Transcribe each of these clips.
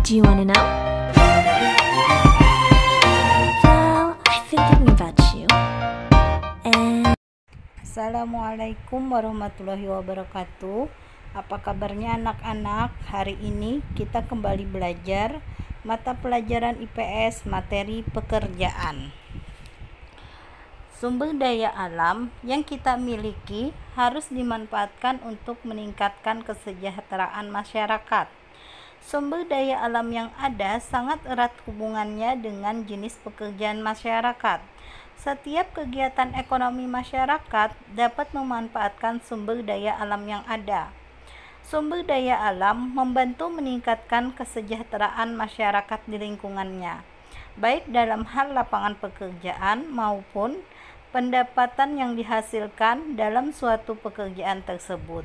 Do you wanna know? Well, I've been thinking about you. And Assalamualaikum warahmatullahi wabarakatuh. Apa kabarnya anak-anak? Hari ini kita kembali belajar mata pelajaran IPS materi pekerjaan. Sumber daya alam yang kita miliki harus dimanfaatkan untuk meningkatkan kesejahteraan masyarakat. Sumber daya alam yang ada sangat erat hubungannya dengan jenis pekerjaan masyarakat. Setiap kegiatan ekonomi masyarakat dapat memanfaatkan sumber daya alam yang ada. Sumber daya alam membantu meningkatkan kesejahteraan masyarakat di lingkungannya, baik dalam hal lapangan pekerjaan maupun pendapatan yang dihasilkan dalam suatu pekerjaan tersebut.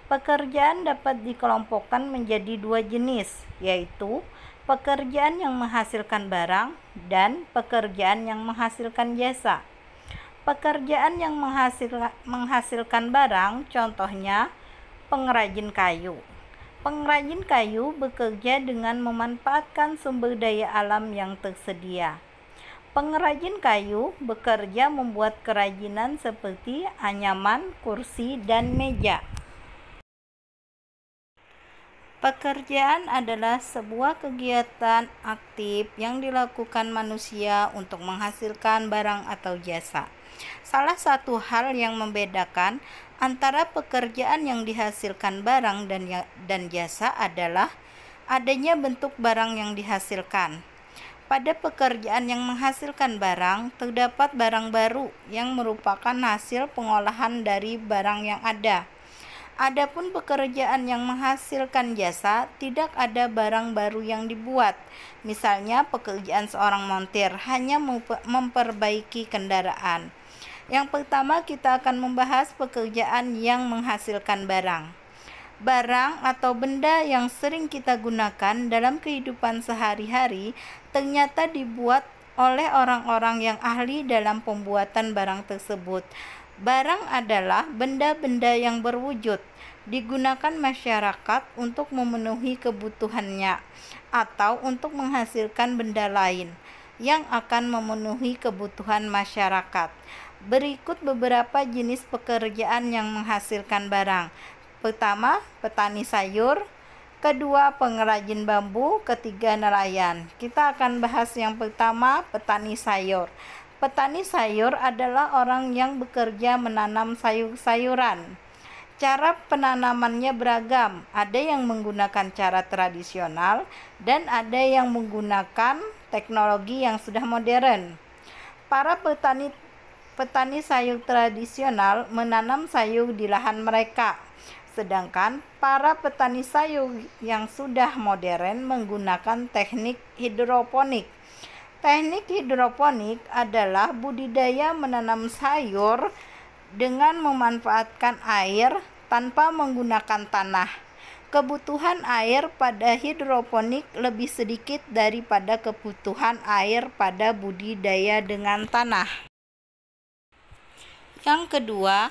Pekerjaan dapat dikelompokkan menjadi dua jenis, yaitu pekerjaan yang menghasilkan barang dan pekerjaan yang menghasilkan jasa. Pekerjaan yang menghasilkan barang, contohnya pengrajin kayu. Pengrajin kayu bekerja dengan memanfaatkan sumber daya alam yang tersedia. Pengrajin kayu bekerja membuat kerajinan seperti anyaman, kursi, dan meja. Pekerjaan adalah sebuah kegiatan aktif yang dilakukan manusia untuk menghasilkan barang atau jasa. Salah satu hal yang membedakan antara pekerjaan yang dihasilkan barang dan jasa adalah adanya bentuk barang yang dihasilkan. Pada pekerjaan yang menghasilkan barang, terdapat barang baru yang merupakan hasil pengolahan dari barang yang ada. Adapun pekerjaan yang menghasilkan jasa, tidak ada barang baru yang dibuat. Misalnya pekerjaan seorang montir hanya memperbaiki kendaraan. Yang pertama kita akan membahas pekerjaan yang menghasilkan barang. Barang atau benda yang sering kita gunakan dalam kehidupan sehari-hari ternyata dibuat oleh orang-orang yang ahli dalam pembuatan barang tersebut. Barang adalah benda-benda yang berwujud, digunakan masyarakat untuk memenuhi kebutuhannya atau untuk menghasilkan benda lain yang akan memenuhi kebutuhan masyarakat. Berikut beberapa jenis pekerjaan yang menghasilkan barang. Pertama, petani sayur. Kedua, pengrajin bambu. Ketiga, nelayan. Kita akan bahas yang pertama, petani sayur. Petani sayur adalah orang yang bekerja menanam sayur-sayuran. Cara penanamannya beragam, ada yang menggunakan cara tradisional dan ada yang menggunakan teknologi yang sudah modern. Para petani sayur tradisional menanam sayur di lahan mereka, sedangkan para petani sayur yang sudah modern menggunakan teknik hidroponik. Teknik hidroponik adalah budidaya menanam sayur dengan memanfaatkan air tanpa menggunakan tanah. Kebutuhan air pada hidroponik lebih sedikit daripada kebutuhan air pada budidaya dengan tanah. Yang kedua,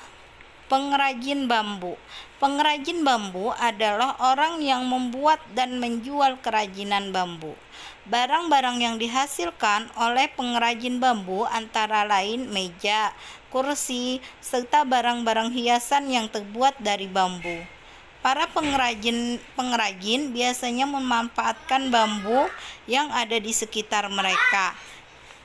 pengrajin bambu. Pengrajin bambu adalah orang yang membuat dan menjual kerajinan bambu. Barang-barang yang dihasilkan oleh pengrajin bambu antara lain meja, kursi, serta barang-barang hiasan yang terbuat dari bambu. Para pengrajin biasanya memanfaatkan bambu yang ada di sekitar mereka.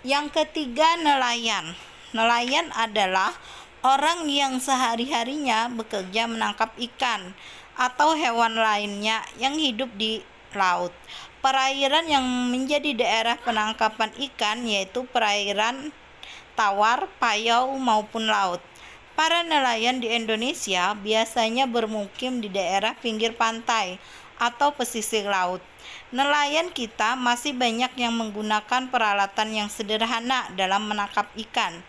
Yang ketiga, nelayan. Nelayan adalah orang yang sehari-harinya bekerja menangkap ikan atau hewan lainnya yang hidup di laut. Perairan yang menjadi daerah penangkapan ikan yaitu perairan tawar, payau maupun laut. Para nelayan di Indonesia biasanya bermukim di daerah pinggir pantai atau pesisir laut. Nelayan kita masih banyak yang menggunakan peralatan yang sederhana dalam menangkap ikan.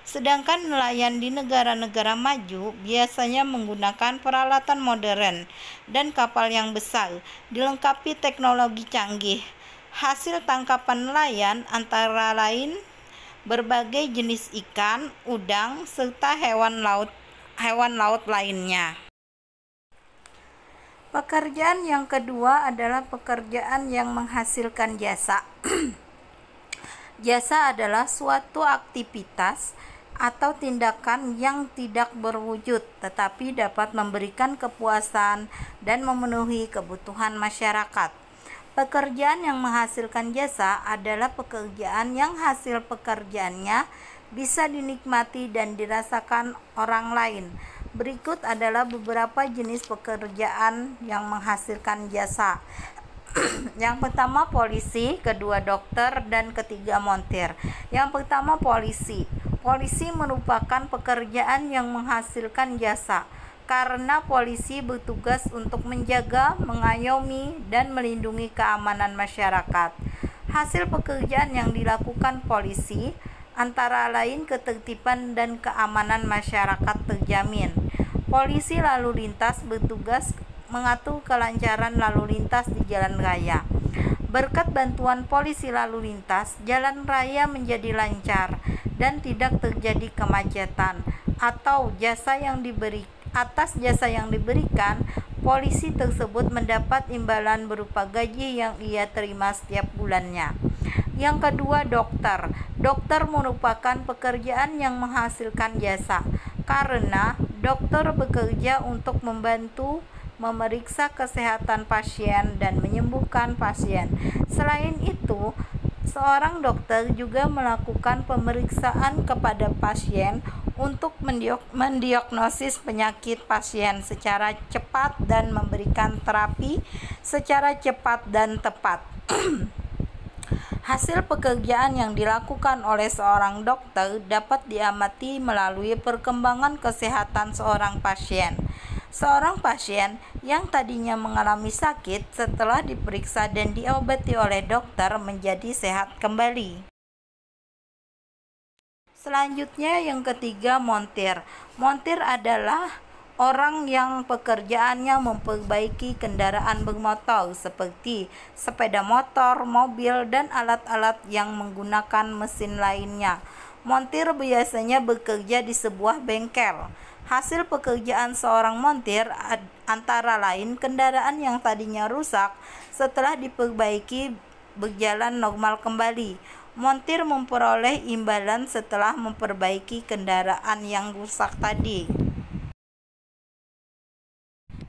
Sedangkan nelayan di negara-negara maju biasanya menggunakan peralatan modern dan kapal yang besar, dilengkapi teknologi canggih. Hasil tangkapan nelayan antara lain berbagai jenis ikan, udang, serta hewan laut lainnya. Pekerjaan yang kedua adalah pekerjaan yang menghasilkan jasa. Jasa adalah suatu aktivitas atau tindakan yang tidak berwujud tetapi dapat memberikan kepuasan dan memenuhi kebutuhan masyarakat. Pekerjaan yang menghasilkan jasa adalah pekerjaan yang hasil pekerjaannya bisa dinikmati dan dirasakan orang lain. Berikut adalah beberapa jenis pekerjaan yang menghasilkan jasa. Yang pertama polisi, kedua dokter, dan ketiga montir. Yang pertama polisi. Polisi merupakan pekerjaan yang menghasilkan jasa karena polisi bertugas untuk menjaga, mengayomi, dan melindungi keamanan masyarakat. Hasil pekerjaan yang dilakukan polisi antara lain ketertiban dan keamanan masyarakat terjamin. Polisi lalu lintas bertugas mengatur kelancaran lalu lintas di jalan raya. Berkat bantuan polisi lalu lintas, jalan raya menjadi lancar dan tidak terjadi kemacetan. Atau atas jasa yang diberikan, polisi tersebut mendapat imbalan berupa gaji yang ia terima setiap bulannya. Yang kedua, dokter. Dokter merupakan pekerjaan yang menghasilkan jasa karena dokter bekerja untuk membantu memeriksa kesehatan pasien dan menyembuhkan pasien. Selain itu, seorang dokter juga melakukan pemeriksaan kepada pasien untuk mendiagnosis penyakit pasien secara cepat dan memberikan terapi secara cepat dan tepat. Hasil pekerjaan yang dilakukan oleh seorang dokter dapat diamati melalui perkembangan kesehatan seorang pasien. Seorang pasien yang tadinya mengalami sakit setelah diperiksa dan diobati oleh dokter menjadi sehat kembali. Selanjutnya yang ketiga, montir. Montir adalah orang yang pekerjaannya memperbaiki kendaraan bermotor seperti sepeda motor, mobil, dan alat-alat yang menggunakan mesin lainnya. Montir biasanya bekerja di sebuah bengkel. Hasil pekerjaan seorang montir antara lain kendaraan yang tadinya rusak setelah diperbaiki berjalan normal kembali. Montir memperoleh imbalan setelah memperbaiki kendaraan yang rusak tadi.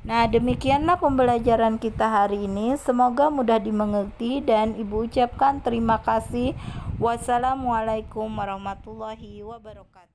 Nah, demikianlah pembelajaran kita hari ini. Semoga mudah dimengerti dan Ibu ucapkan terima kasih. Wassalamualaikum warahmatullahi wabarakatuh.